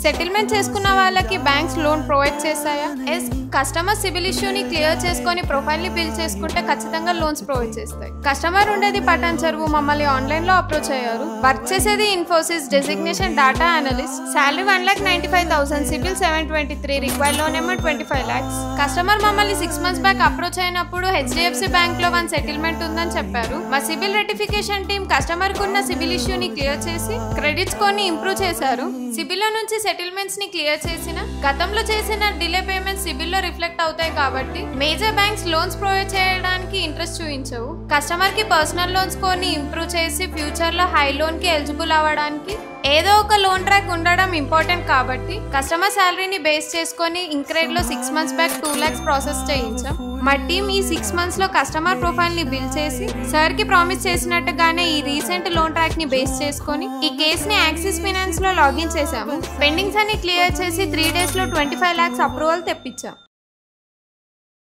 Settlement చేసుకున్న వాళ్ళకి banks loan provide చేస్తాయా? ఎస్, కస్టమర్ సిబిల్ ఇష్యూని క్లియర్ చేసుకొని ప్రొఫైల్ ని బిల్డ్ చేసుకుంటే ఖచ్చితంగా లోన్స్ ప్రొవైడ్ చేస్తాయి. కస్టమర్ ఉండేది పటాన్ చెరువు, మమ్మల్ని ఆన్లైన్ లో అప్రోచ్ అయ్యారు. వర్క్ చేసేది Infosys, designation data analyst, salary 1,95,000, CIBIL 723, required loan amount 25 lakhs. Customer మమ్మల్ని 6 months బ్యాక్ అప్రోచ్ అయినప్పుడు HDFC బ్యాంక్ లో 1 సెటిల్మెంట్ ఉందని చెప్పారు. మా సిబిల్ రెటిఫికేషన్ టీమ్ కస్టమర్ కున్న సిబిల్ ఇష్యూని క్లియర్ చేసి క్రెడిట్ స్కోర్ ని ఇంప్రూవ్ చేశారు. సిబిల్ లో నుంచి సెటిల్మెంట్స్ ని క్లియర్ చేసిన గతంలో చేసిన డిలే పేమెంట్స్ సిబిల్ లో రిఫ్లెక్ట్ అవుతాయి కాబట్టి మేజర్ బ్యాంక్స్ లోన్స్ ప్రొవైడ్ చేయడానికి ఇంట్రెస్ట్ చూపించవు. కస్టమర్ కి పర్సనల్ లోన్ స్కోర్ ని ఇంప్రూవ్ చేసి ఫ్యూచర్ లో హై లోన్ కి ఎలిజిబుల్ అవ్వడానికి ఏదో ఒక లోన్ ట్రాక్ ఉండడం ఇంపార్టెంట్ కాబట్టి కస్టమర్ శాలరీని బేస్ చేసుకొని ఇంక్రెడ్ లో 6 months బ్యాక్ 2 lakhs ప్రాసెస్ చేయించాం. మా టీమ్ ఈ 6 months లో కస్టమర్ ప్రొఫైల్ ని బిల్డ్ చేసి సార్ కి ప్రామిస్ చేసినట్టుగానే ఈ రీసెంట్ లోన్ ట్రాక్ ని బేస్ చేసుకొని ఈ కేస్ ని యాక్సిస్ ఫైనాన్స్ లో లాగిన్ చేసాము. పెండింగ్స్ అన్ని క్లియర్ చేసి 3 days లో 25 lakhs అప్రూవల్ తెప్పించాం.